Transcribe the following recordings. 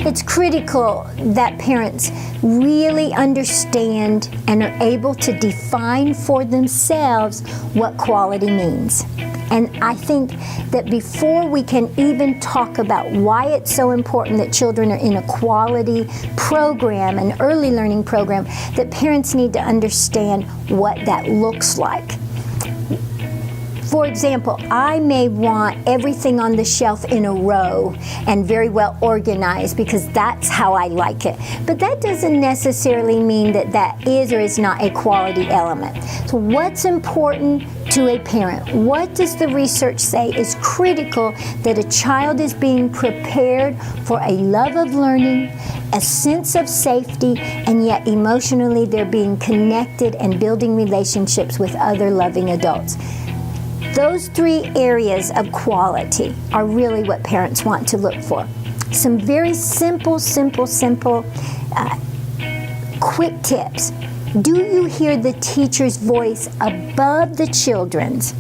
It's critical that parents really understand and are able to define for themselves what quality means. And I think that before we can even talk about why it's so important that children are in a quality program, an early learning program, that parents need to understand what that looks like. For example, I may want everything on the shelf in a row and very well organized because that's how I like it. But that doesn't necessarily mean that that is or is not a quality element. So what's important to a parent? What does the research say is critical that a child is being prepared for a love of learning, a sense of safety, and yet emotionally they're being connected and building relationships with other loving adults? Those three areas of quality are really what parents want to look for. Some very simple, quick tips. Do you hear the teacher's voice above the children's?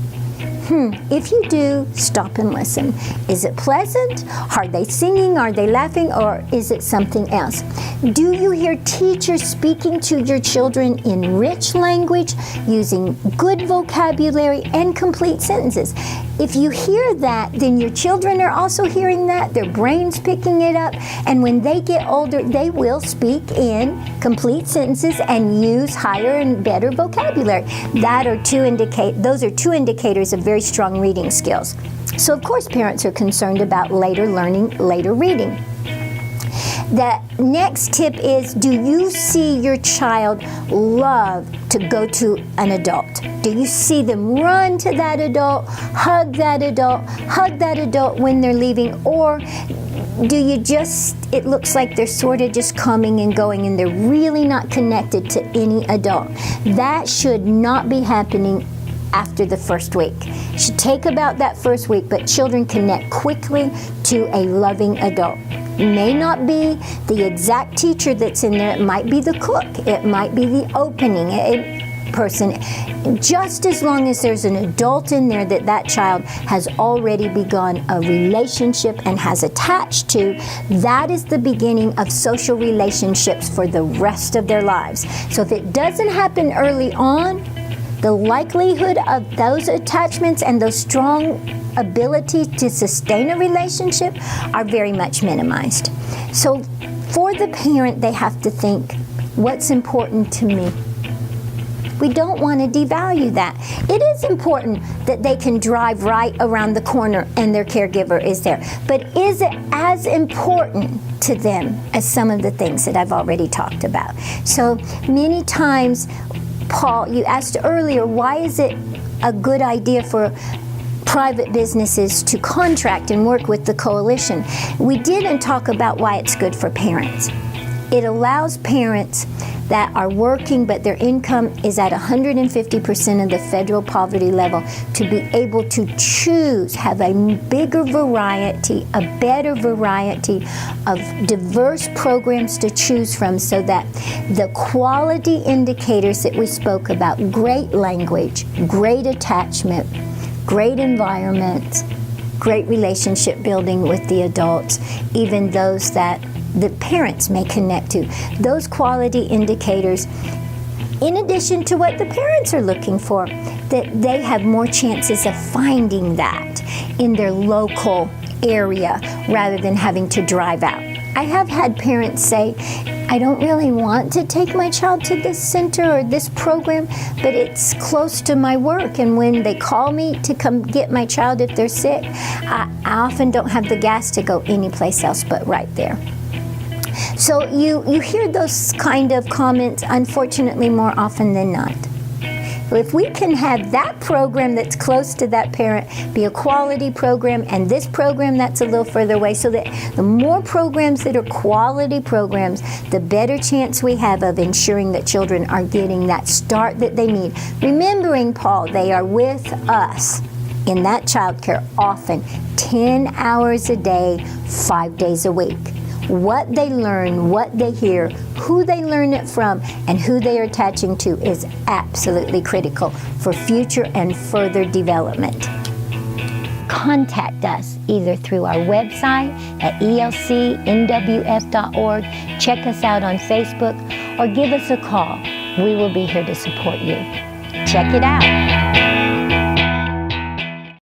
If you do, stop and listen. Is it pleasant? Are they singing? Are they laughing? Or is it something else? Do you hear teachers speaking to your children in rich language, using good vocabulary and complete sentences? If you hear that, then your children are also hearing that, their brain's picking it up, and when they get older, they will speak in complete sentences and use higher and better vocabulary. Those are two indicators of very strong reading skills. So of course parents are concerned about later learning, later reading. The next tip is, do you see your child love to go to an adult? Do you see them run to that adult, hug that adult when they're leaving? Or do you it looks like they're sort of just coming and going and they're really not connected to any adult? That should not be happening after the first week. It should take about that first week, but children connect quickly to a loving adult. It may not be the exact teacher that's in there. It might be the cook. It might be the opening person. Just as long as there's an adult in there that child has already begun a relationship and has attached to, that is the beginning of social relationships for the rest of their lives. So if it doesn't happen early on, the likelihood of those attachments and those strong ability to sustain a relationship are very much minimized. So for the parent, they have to think, what's important to me? We don't want to devalue that. It is important that they can drive right around the corner and their caregiver is there. But is it as important to them as some of the things that I've already talked about? So many times, Paul, you asked earlier, why is it a good idea for private businesses to contract and work with the coalition? We didn't talk about why it's good for parents. It allows parents that are working but their income is at 150% of the federal poverty level to be able to choose, have a bigger variety, a better variety of diverse programs to choose from, so that the quality indicators that we spoke about, great language, great attachment, great environment, great relationship building with the adults, even those that the parents may connect to. Those quality indicators, in addition to what the parents are looking for, that they have more chances of finding that in their local area rather than having to drive out. I have had parents say, I don't really want to take my child to this center or this program, but it's close to my work, and when they call me to come get my child if they're sick, I often don't have the gas to go anyplace else but right there. So you hear those kind of comments, unfortunately, more often than not. If we can have that program that's close to that parent be a quality program, and this program that's a little further away, so that the more programs that are quality programs, the better chance we have of ensuring that children are getting that start that they need. Remembering, Paul, they are with us in that child care often 10 hours a day, 5 days a week. What they learn, what they hear, who they learn it from, and who they are attaching to is absolutely critical for future and further development. contact us either through our website at elcnwf.org, check us out on Facebook, or give us a call. We will be here to support you. Check it out.